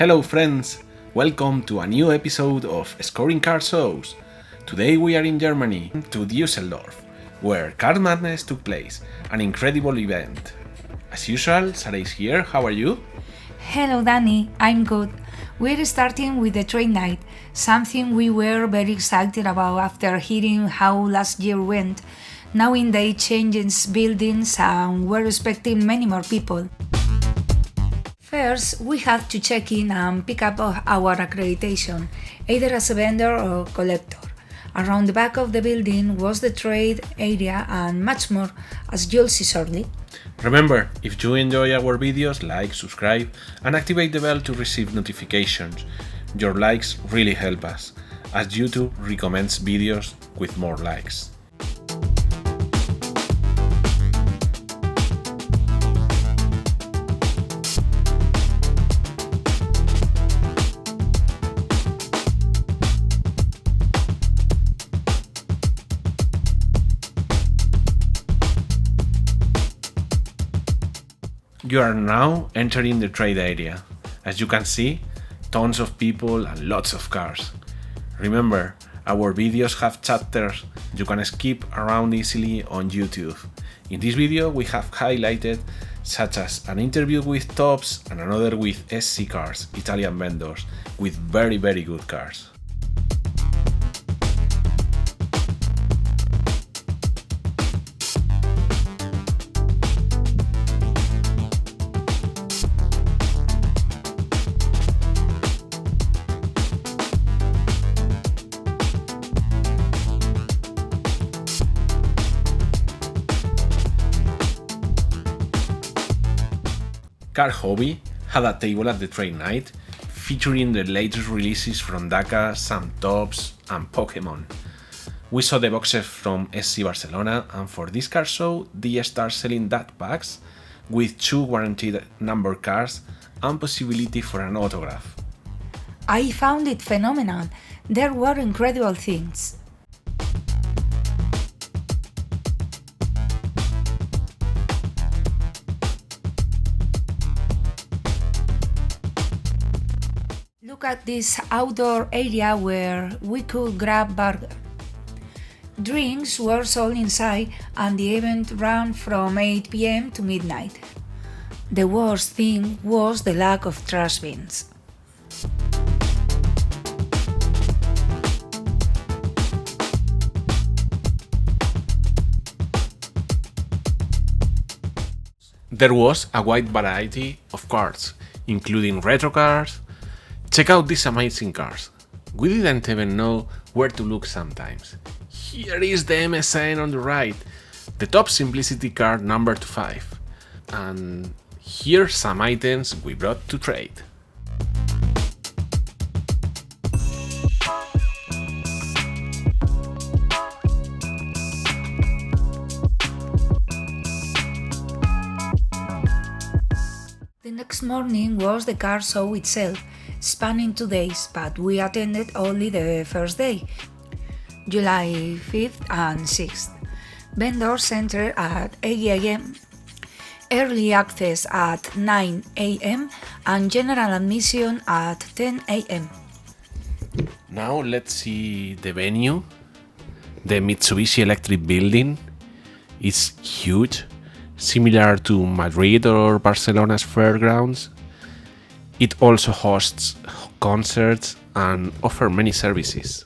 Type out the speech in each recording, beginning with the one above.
Hello friends, welcome to a new episode of Scoring Card Shows. Today we are in Germany, to Düsseldorf, where Card Madness took place, an incredible event. As usual, Sarah is here, how are you? Hello Danny, I'm good. We're starting with the trade night, something we were very excited about after hearing how last year went, knowing they changed buildings and we're expecting many more people. First, we had to check in and pick up our accreditation, either as a vendor or collector. Around the back of the building was the trade area and much more, as you'll see shortly. Remember, if you enjoy our videos, like, subscribe, and activate the bell to receive notifications. Your likes really help us, as YouTube recommends videos with more likes. You are now entering the trade area. As you can see, tons of people and lots of cars. Remember, our videos have chapters you can skip around easily on YouTube. In this video we have highlighted such as an interview with Topps and another with SCCards, Italian vendors, with very good cars. Card Hobby had a table at the trade night featuring the latest releases from Dakar, some Topps and Pokemon. We saw the boxes from SC Barcelona, and for this card show they start selling that packs with 2 guaranteed number cards and possibility for an autograph. I found it phenomenal. There were incredible things. Look at this outdoor area where we could grab burger. Drinks were sold inside and the event ran from 8 p.m. to midnight. The worst thing was the lack of trash bins. There was a wide variety of cards, including retro cards. Check out these amazing cards. We didn't even know where to look sometimes. Here is the MSN on the right, the top simplicity card number 5. And here's some items we brought to trade. The next morning was the car show itself, spanning 2 days, but we attended only the first day, July 5th and 6th. Vendors entered at 8 a.m., early access at 9 a.m. and general admission at 10 a.m. Now let's see the venue. The Mitsubishi Electric building is huge, similar to Madrid or Barcelona's fairgrounds. It also hosts concerts and offers many services.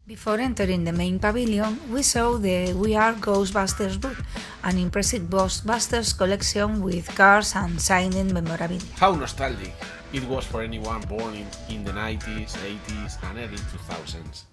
Before entering the main pavilion, we saw the We Are Ghostbusters booth, an impressive Ghostbusters collection with cards and signed memorabilia. How nostalgic it was for anyone born in the 90s, 80s and early 2000s.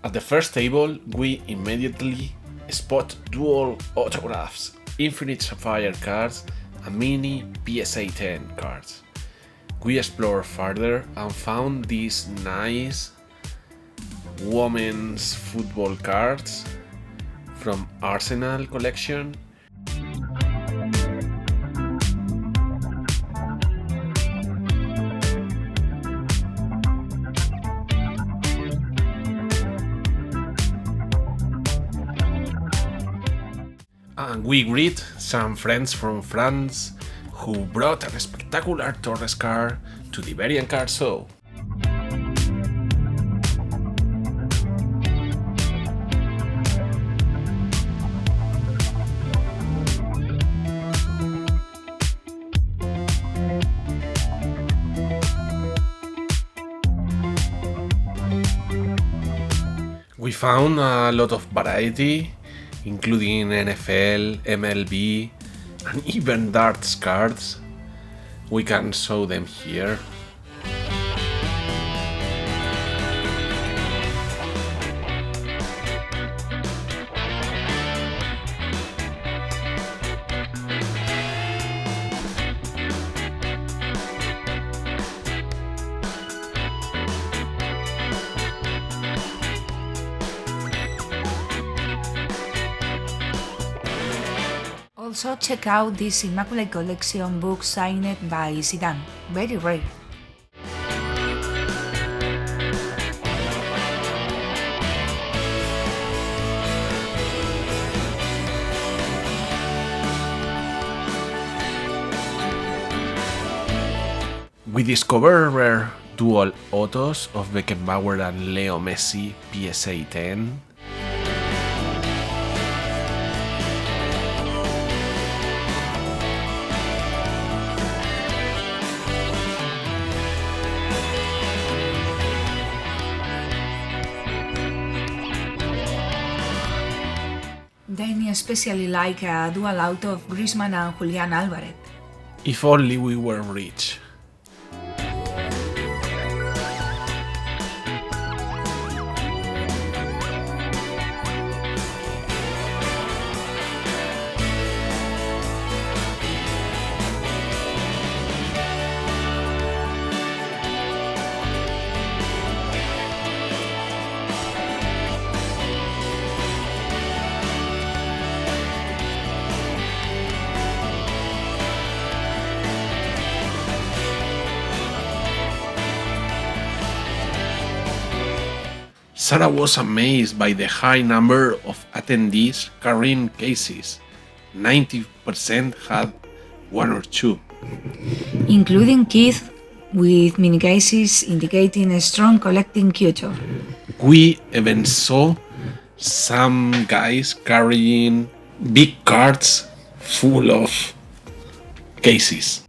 At the first table, we immediately spot dual autographs, infinite sapphire cards, and mini PSA 10 cards. We explored further and found these nice women's football cards from Arsenal collection. And we greet some friends from France who brought a spectacular Torres card to the Iberian Card Show. We found a lot of variety, including NFL, MLB, and even darts cards. We can show them here. Also check out this Immaculate Collection book signed by Zidane, very rare. We discovered rare dual autos of Beckenbauer and Leo Messi PSA 10. Then especially like a dual auto of Griezmann and Julian Alvarez. If only we were rich. Sarah was amazed by the high number of attendees carrying cases. 90% had one or two. Including Keith with mini cases indicating a strong collecting culture. We even saw some guys carrying big cards full of cases.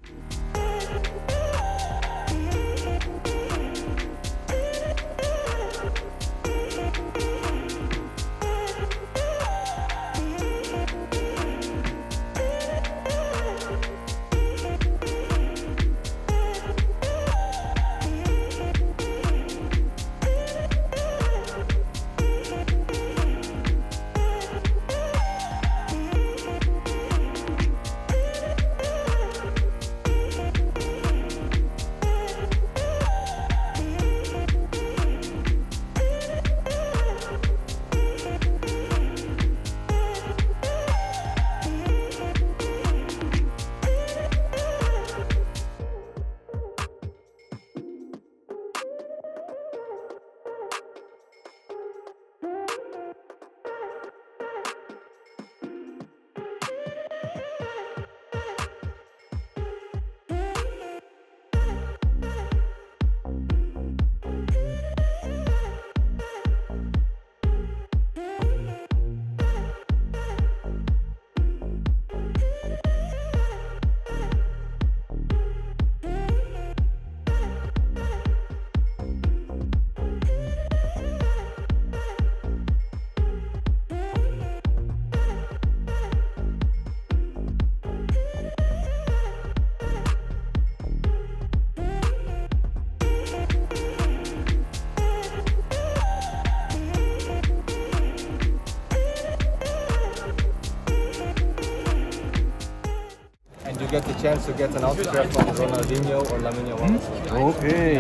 you get the chance to get an autograph from Ronaldinho or Lamine Yamal. Okay.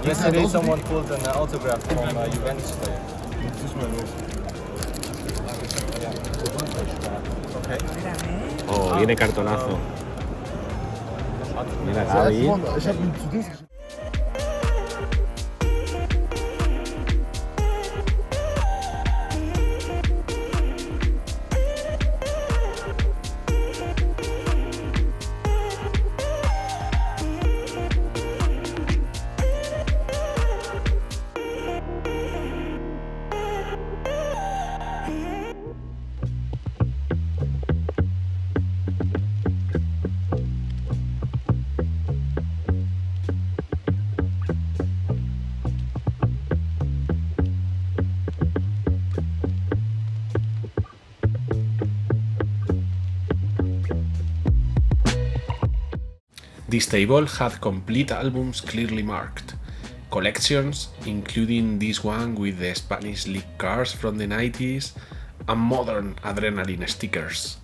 Yesterday someone pulled an autograph from Juventus player. Okay. Oh, viene cartonazo. Mira, Gaby. This table had complete albums clearly marked, collections including this one with the Spanish League cards from the 90s and modern adrenaline stickers.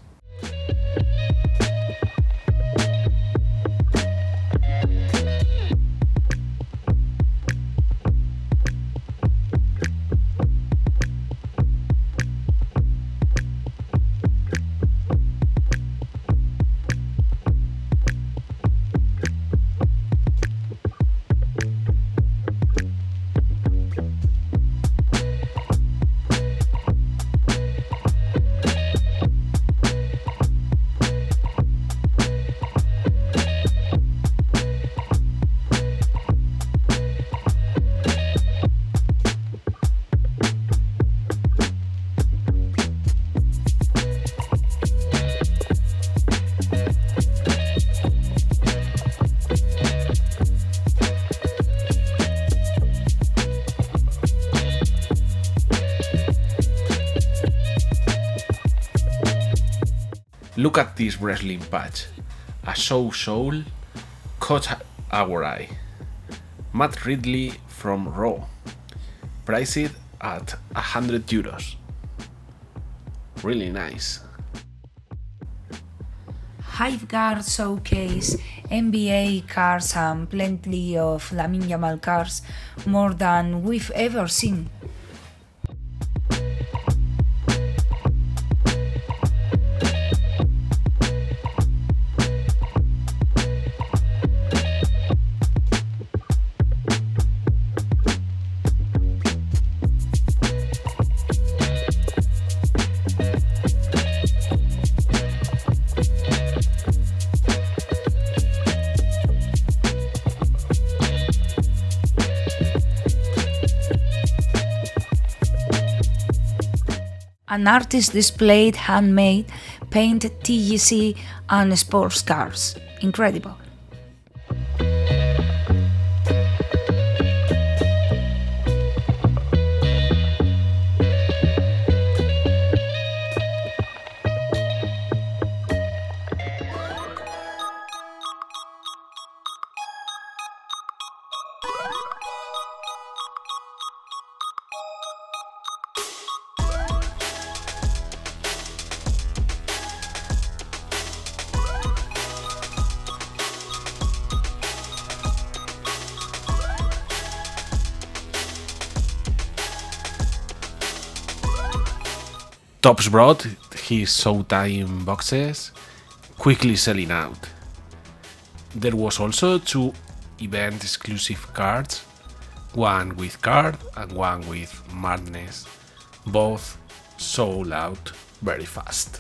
Look at this wrestling patch. A soul caught our eye. Matt Ridley from Raw. Priced at €100. Really nice. Hive Guard Showcase, NBA cards and plenty of Lamine Yamal cards, more than we've ever seen. An artist displayed handmade, painted TCG and sports cards. Incredible. Topps brought his Showtime boxes, quickly selling out. There was also 2 event-exclusive cards, one with card and one with Madness. Both sold out very fast.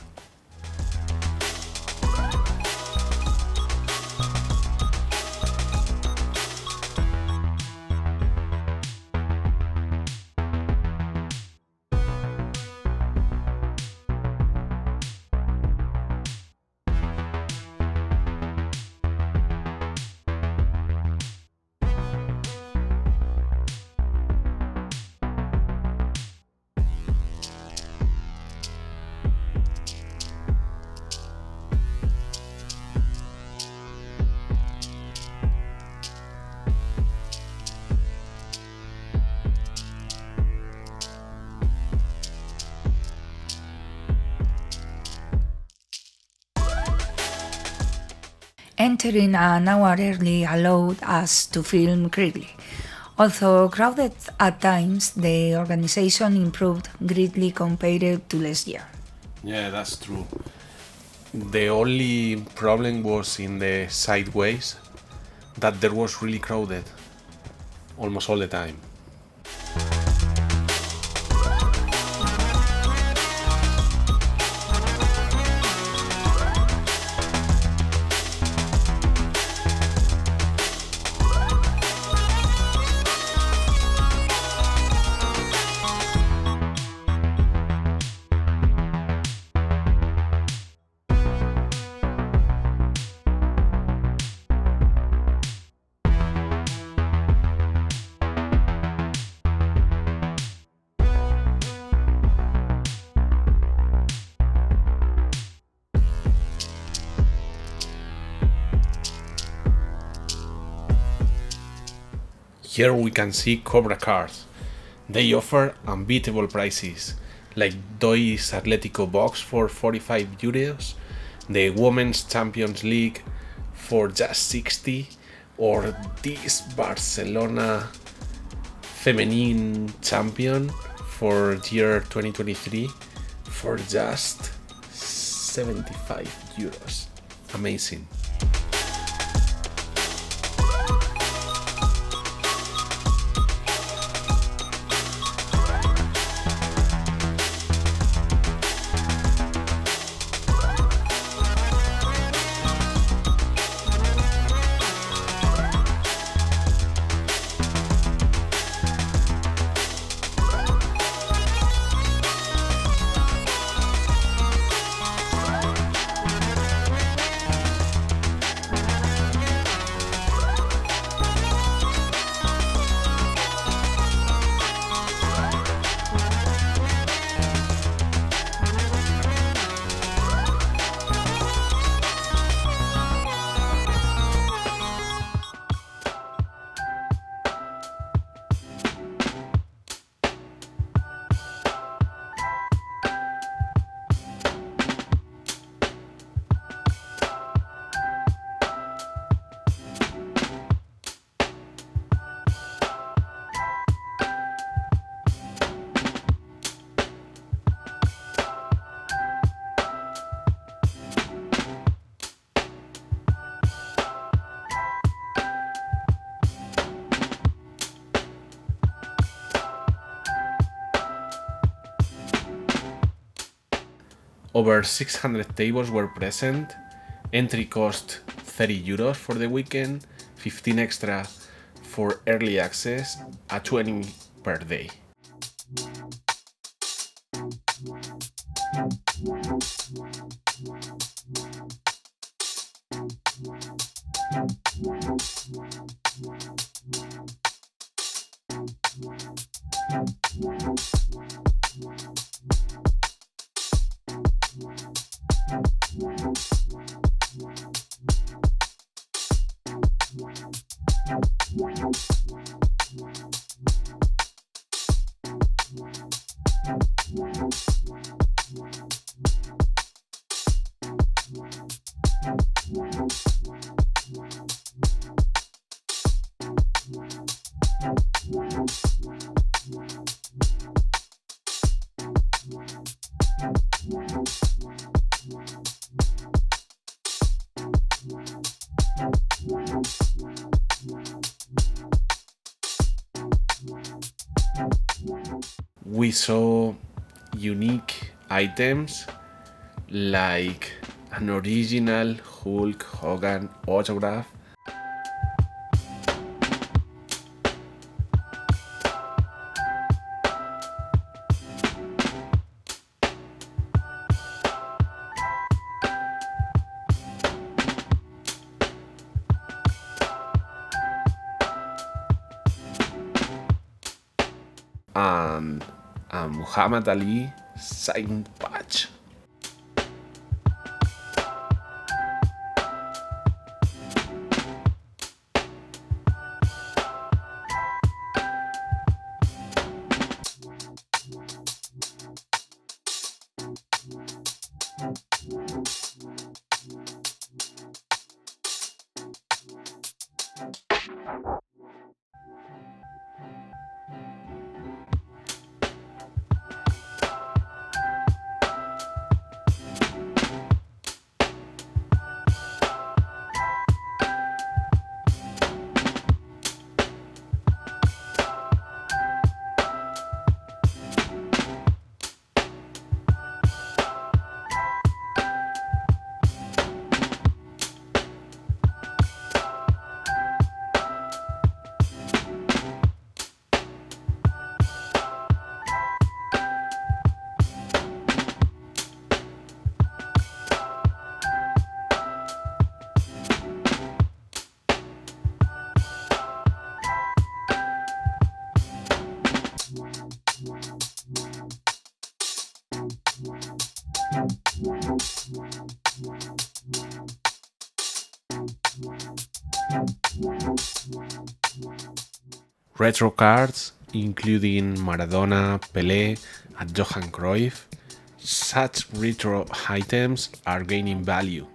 entering an hour early allowed us to film quickly. Although crowded at times, the organization improved greatly compared to last year. Yeah, that's true. The only problem was in the sideways, that there was really crowded almost all the time. Here we can see Cobra Cards. They offer unbeatable prices, like Doi's Atletico box for 45 euros, the Women's Champions League for just 60, or this Barcelona Femenin champion for year 2023 for just 75 euros. Amazing. Over 600 tables were present. Entry cost 30 euros for the weekend, 15 extra for early access, at 20 per day. We saw unique items like an original Hulk Hogan autograph, and a Muhammad Ali signed patch. retro cards, including Maradona, Pelé, and Johan Cruyff. Such retro items are gaining value.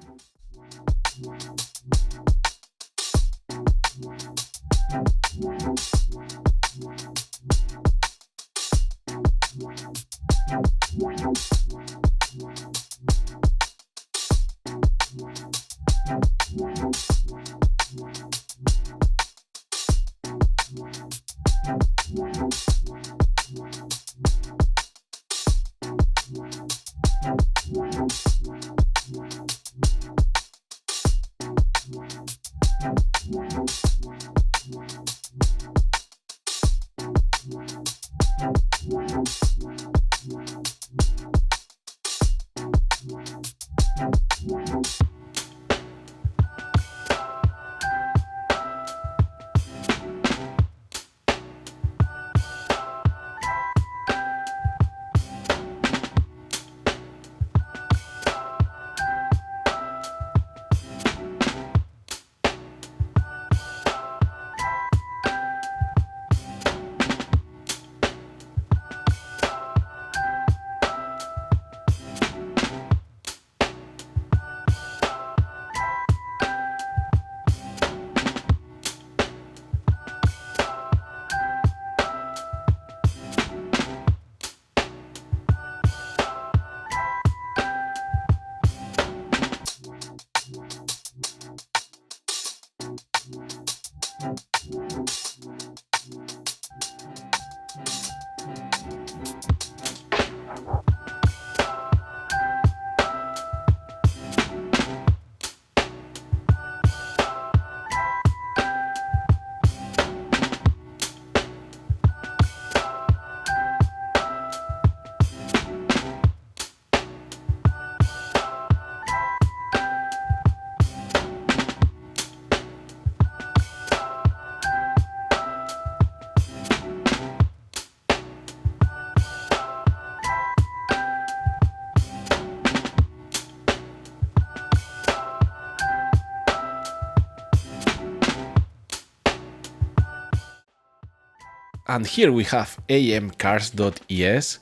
And here we have AMcards.es.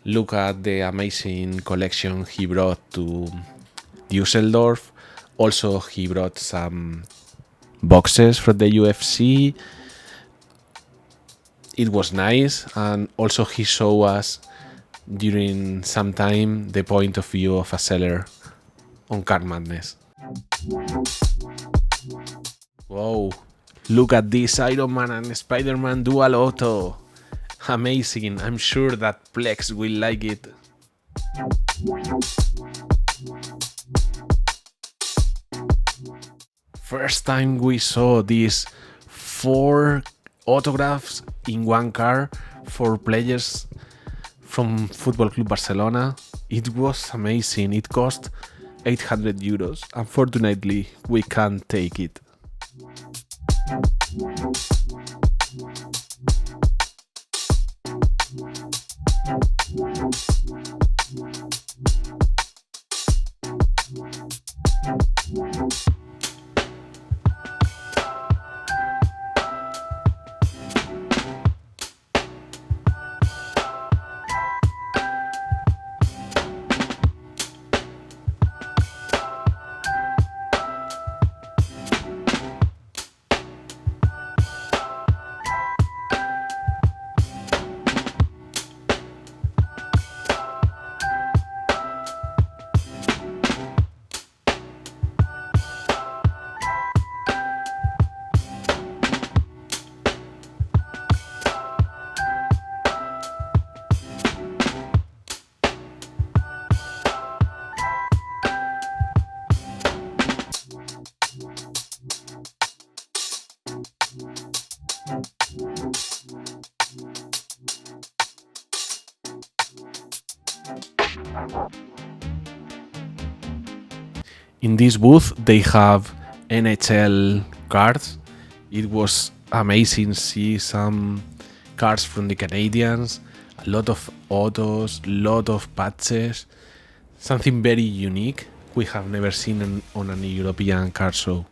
Look at the amazing collection he brought to Düsseldorf. Also, he brought some boxes from the UFC. It was nice, and also he showed us during some time the point of view of a seller on Card Madness. Wow, look at this Iron Man and Spider-Man dual auto. Amazing, I'm sure that Plex will like it. First time we saw these 4 autographs in one card for players from Football Club Barcelona. It was amazing. It cost 800 euros. Unfortunately, we can't take it. In this booth they have NHL cards. It was amazing to see some cards from the Canadians, a lot of autos, lot of patches, something very unique we have never seen on an European card show.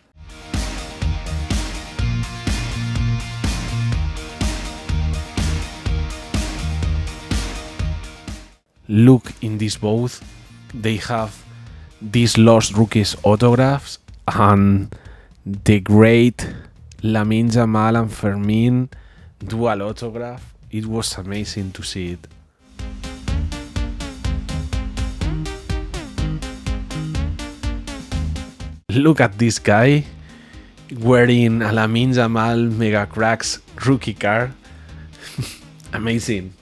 Look in this booth, they have these Lost Rookies autographs and the great Lamine Yamal and Femenin dual autograph. It was amazing to see it. Look at this guy wearing a Lamine Yamal Mega Cracks rookie card. Amazing.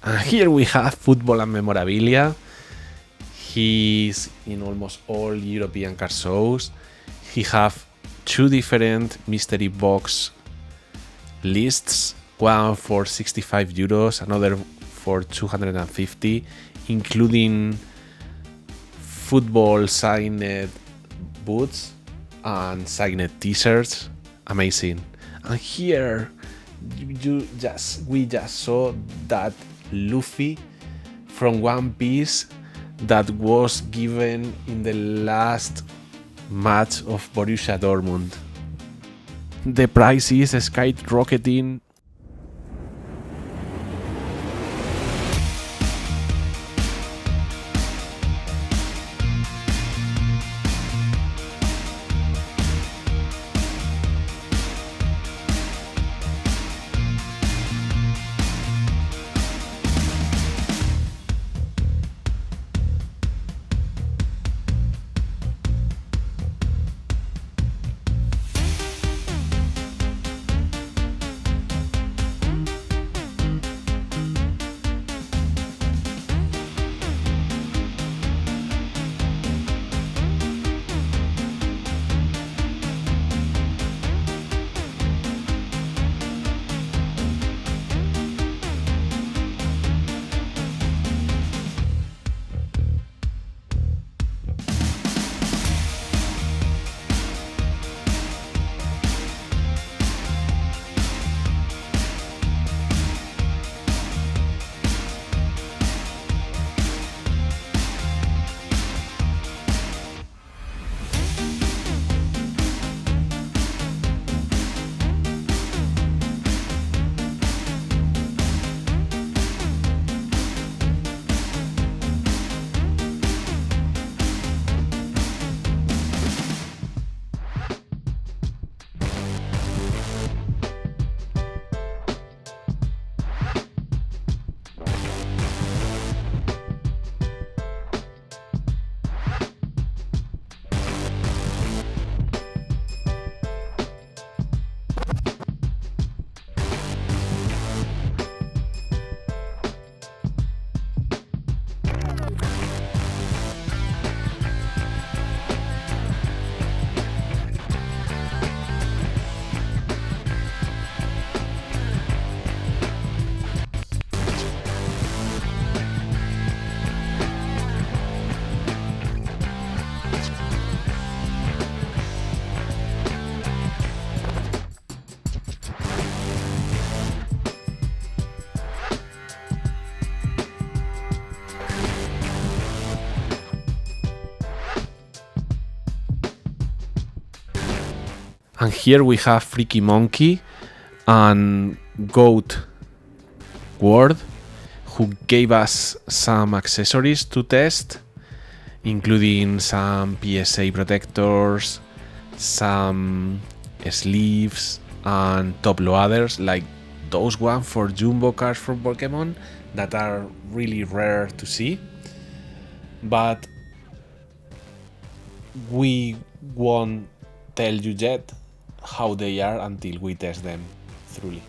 And here we have football and memorabilia. He's in almost all European card shows. He have 2 different mystery box lists, one for 65 euros, another for 250, including football signed boots and signed t-shirts. Amazing. And here we just saw that Luffy from One Piece that was given in the last match of Borussia Dortmund. The price is skyrocketing. And here we have Freaky Monkey and GOATWARD, who gave us some accessories to test, including some PSA protectors, some sleeves, and top loaders, like those ones for Jumbo cards from Pokemon that are really rare to see. But we won't tell you yet how they are until we test them thoroughly.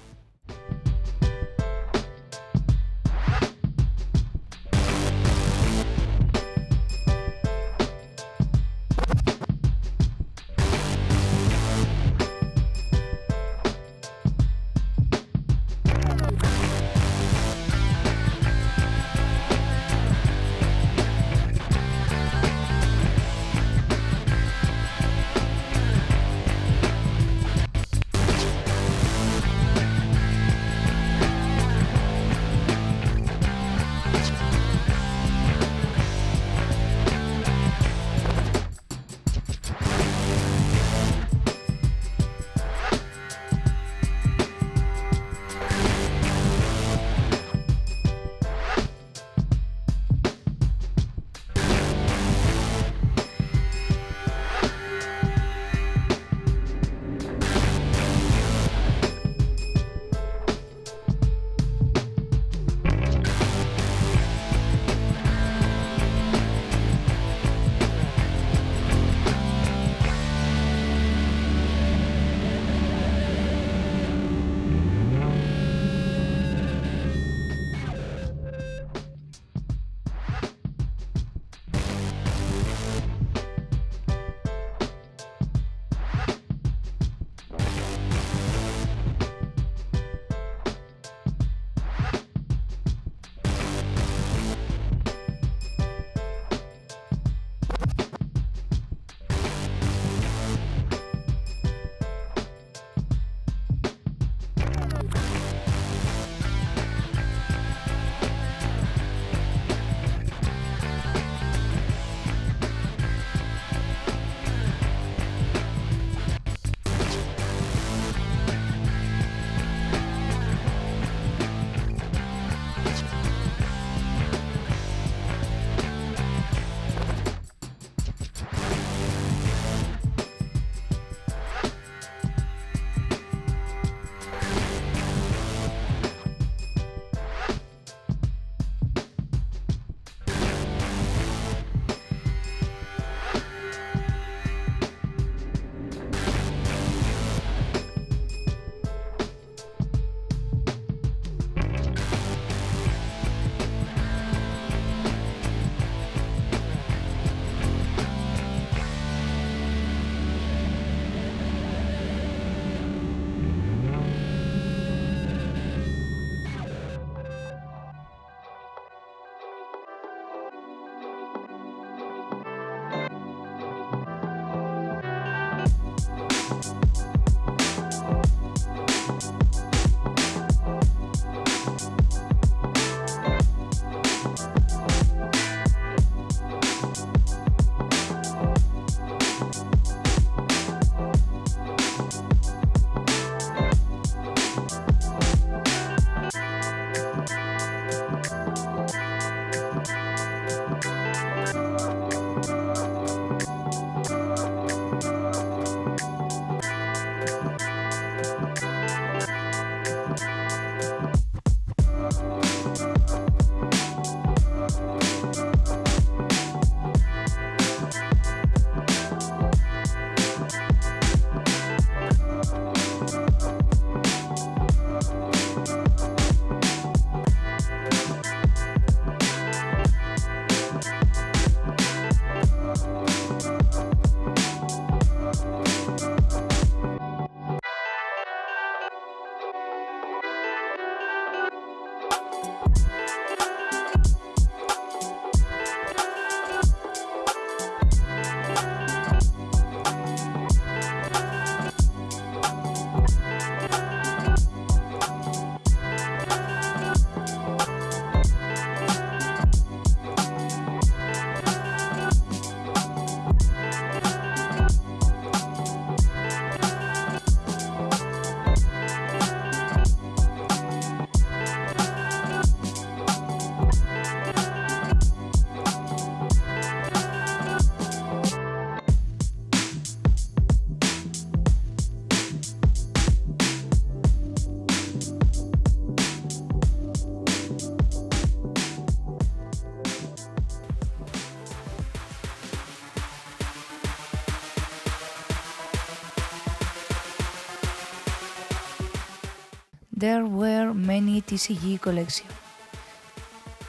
there were many TCG collections.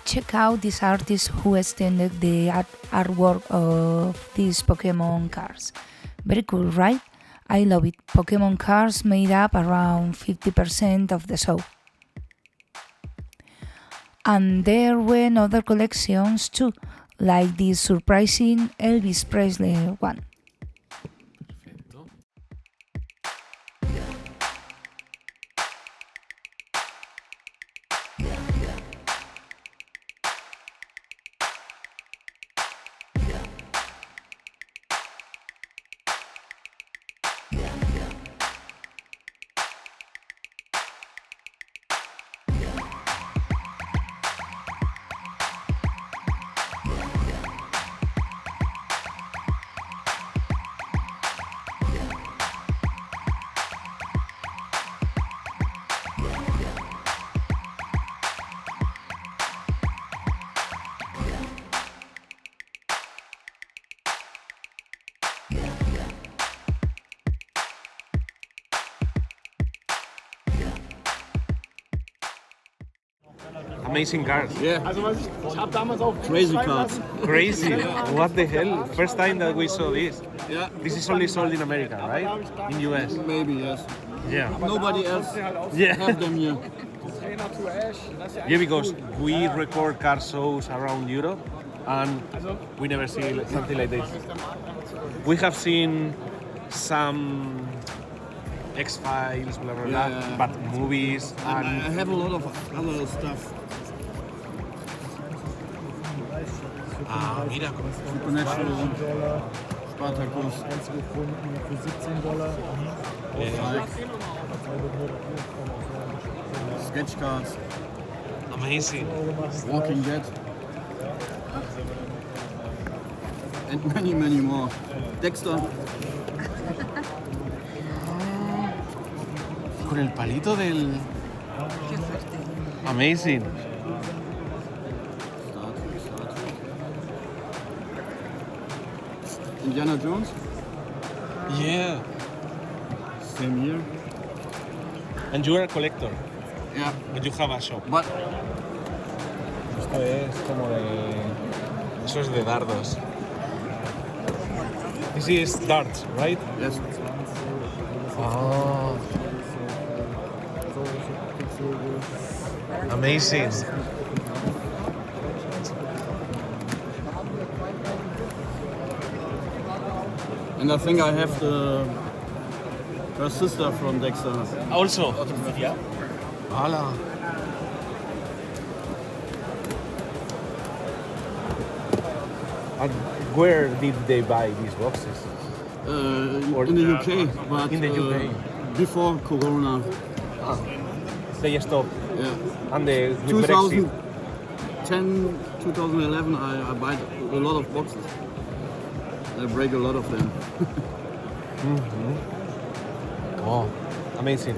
Check out this artist who extended the artwork of these Pokemon cards. Very cool, right? I love it. Pokemon cards made up around 50% of the show. And there were other collections too, like this surprising Elvis Presley one. Amazing cards. Yeah. Crazy cards. Crazy. What the hell? First time that we saw this. Yeah. This is only sold in America, right? In US. Maybe, yes. Yeah. Nobody else Yeah. have them here. Yeah, because we record car shows around Europe and we never see something like this. We have seen some X-Files, blah, blah, blah, Yeah. but movies I and have a lot of other stuff. mira. Supernatural, Spartacus, sketch cards, Amazing. Walking Dead, and many, many more. Dexter. Con el palito del... Amazing. Start. Indiana Jones, Yeah. same year. And you are a collector, Yeah, but you have a shop. but Esto es como de... Eso es de dardos. This is darts, right? yes, Oh. Amazing. and I think I have her sister from Dexter. Also. Hola. And where did they buy these boxes? In the UK, but In the UK. Before Corona. They stopped. Yeah. And with Brexit. 2010, 2011, I buy a lot of boxes. I break a lot of them. Oh, amazing.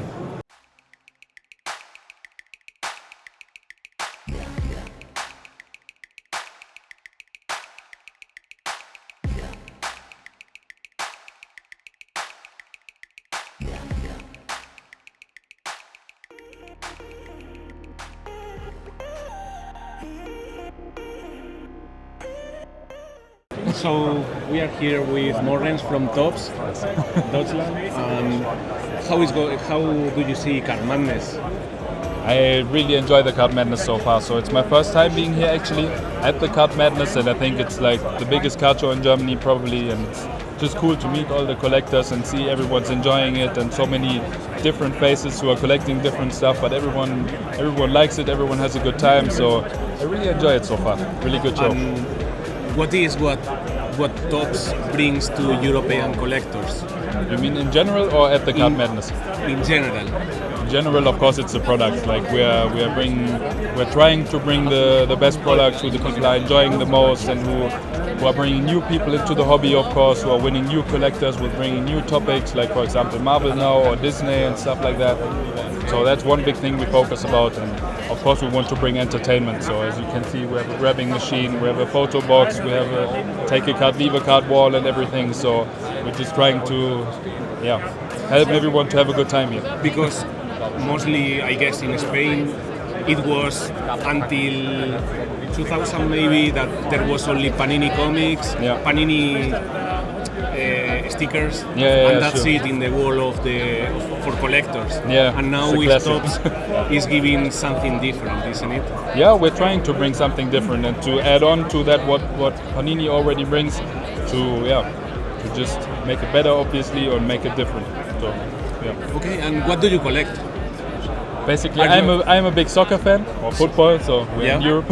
So we are here with Morgens from Topps, Deutschland. How do you see CARDMADNESS? I really enjoy the Card Madness so far. So it's my first time being here actually at the Card Madness, and I think it's like the biggest card show in Germany probably, and it's just cool to meet all the collectors and see everyone's enjoying it, and so many different faces who are collecting different stuff, but everyone likes it, everyone has a good time, so I really enjoy it so far. Really good show. What Topps brings to European collectors? You mean in general or at the Card Madness? In general. In general, of course, it's the products. Like we're trying to bring the best products who the people are enjoying the most, and who are bringing new people into the hobby, of course, who are winning new collectors, we're bringing new topics, like for example Marvel now or Disney and stuff like that. So that's one big thing we focus about, and of course we want to bring entertainment. So as you can see, we have a grabbing machine, we have a photo box, we have a take a card, leave a card wall and everything. So we're just trying to help everyone to have a good time here. Because mostly, I guess, in Spain. It was until 2000 maybe that there was only Panini comics, Panini stickers, and that's it in the wall for collectors. And now with Topps is giving something different, isn't it? Yeah, we're trying to bring something different and to add on to that what Panini already brings to just make it better, obviously, or make it different. So, yeah. Okay, and what do you collect? Basically, I'm a big soccer fan, or football, so we're in Europe.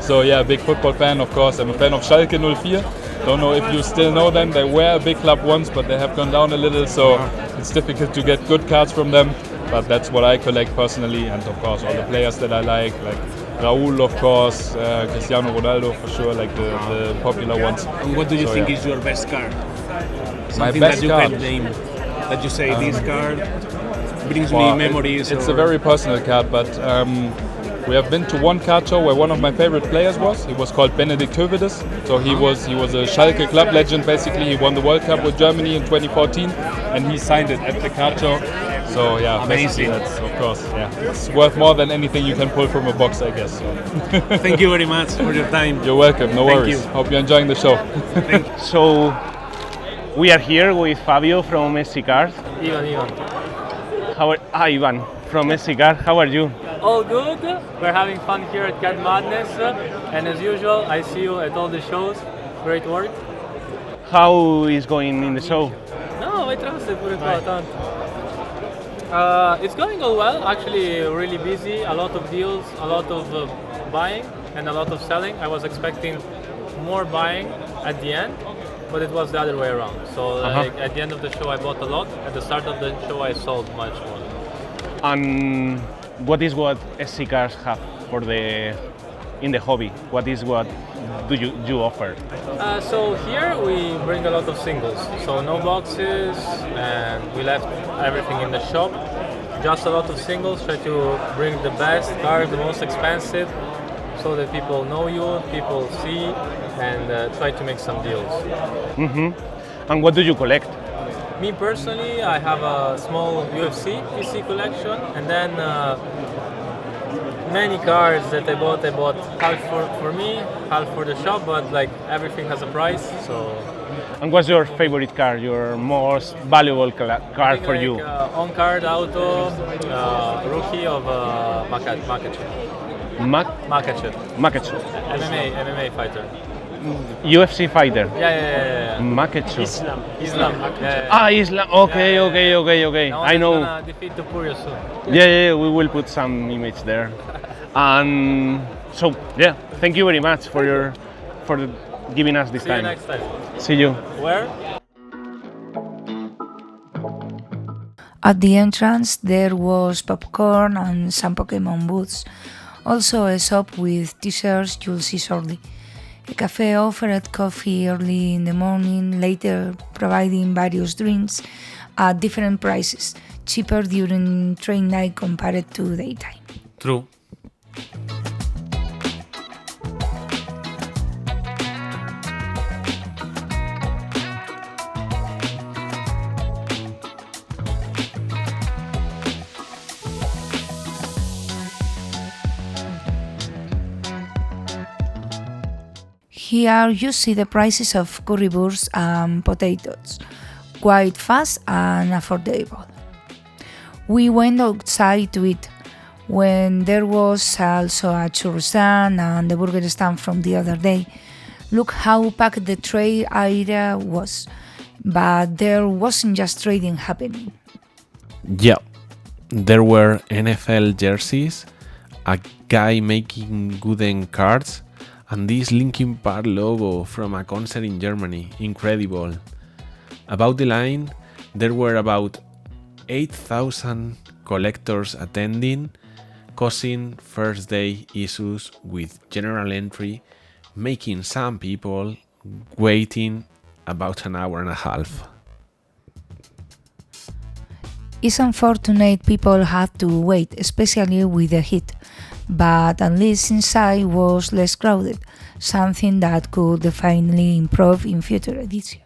So yeah, big football fan, of course. I'm a fan of Schalke 04. Don't know if you still know them. They were a big club once, but they have gone down a little, so it's difficult to get good cards from them. But that's what I collect personally, and of course all the players that I like Raúl, of course, Cristiano Ronaldo for sure, like the popular ones. And what do you think is your best card? Something My best that you card can name, that you say this card brings me memories. It's a very personal card, but we have been to one card show where one of my favorite players was. He was called Benedikt Hövedes. So he was a Schalke club legend. Basically, he won the World Cup with Germany in 2014, and he signed it at the card show. So yeah, amazing. That's, of course, it's worth more than anything you can pull from a box, I guess. So. Thank you very much for your time. You're welcome. No Thank worries. you. Hope you're enjoying the show. So we are here with Fabio from SCCards. Ivan from SCCards. How are you? All good. We're having fun here at CARDMADNESS, and as usual, I see you at all the shows. Great work. How is going in the show? No, vai tranquilo, pure qua tanto. It's going all well. Actually, really busy. A lot of deals, a lot of buying, and a lot of selling. I was expecting more buying at the end, but it was the other way around. So at the end of the show, I bought a lot. At the start of the show, I sold much more. And what is what SCCards have in the hobby? What do you offer? So here we bring a lot of singles. So no boxes, and we left everything in the shop. Just a lot of singles. Try to bring the best card, the most expensive, so that people know you, people see, and try to make some deals. And what do you collect? Me personally, I have a small UFC PC collection, and then many cards that I bought half for me, half for the shop, but like everything has a price. So. And what's your favorite card? Your most valuable card for you? On card auto rookie of Makachev. Makachev. MMA fighter. UFC fighter. Yeah. Makachev. Islam. Islam. Okay. Now I know. Gonna defeat the Purio soon. Yeah, we will put some image there. And so, thank you very much for giving us this time. See you next time. See you. Where? At the entrance there was popcorn and some Pokemon booths. Also a shop with t-shirts you'll see shortly. A cafe offered coffee early in the morning, later providing various drinks at different prices, cheaper during train night compared to daytime. True. Here you see the prices of currywurst and potatoes, quite fast and affordable. We went outside to eat, when there was also a churro stand and the burger stand from the other day. Look how packed the trade area was, but there wasn't just trading happening. Yeah, there were NFL jerseys, a guy making wooden cards, and this Linkin Park logo from a concert in Germany. Incredible. About the line, there were about 8,000 collectors attending, causing first day issues with general entry, making some people waiting about an hour and a half. It's unfortunate people had to wait, especially with the heat, but at least inside was less crowded, something that could definitely improve in future editions.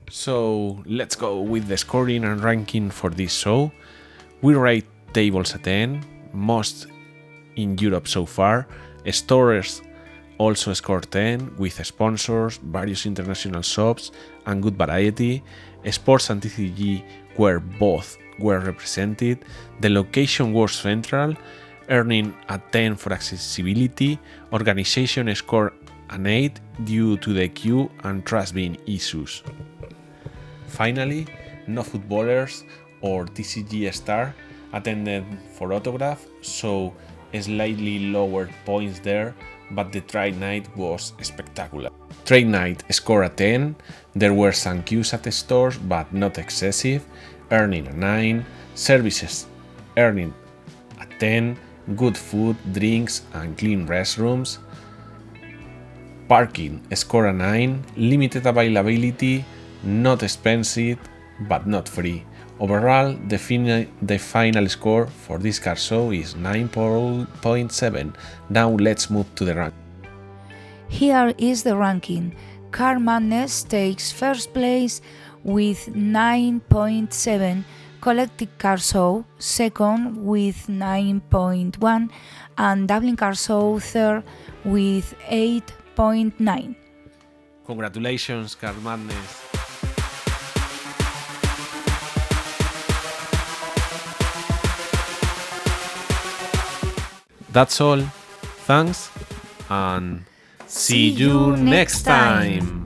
So let's go with the scoring and ranking for this show. We rate tables a 10, most in Europe so far. Stores also scored 10 with sponsors, various international shops and good variety. Sports and TCG both were represented. The location was central, earning a 10 for accessibility. Organization scored an 8 due to the queue and trash bin issues. Finally, no footballers or TCG star attended for autograph, so slightly lower points there, but the trade night was spectacular. Trade night scored a 10, there were some queues at the stores but not excessive, earning a 9, services earning a 10, good food, drinks and clean restrooms. Parking scored a 9, limited availability, not expensive but not free. Overall, the final score for this card show is 9.7. Now let's move to the rank. Here is the ranking. Card Madness takes first place with 9.7, Collected Card Show second with 9.1, and Dublin Card Show third with 8.9. Congratulations, Card Madness! That's all. Thanks and see you next time.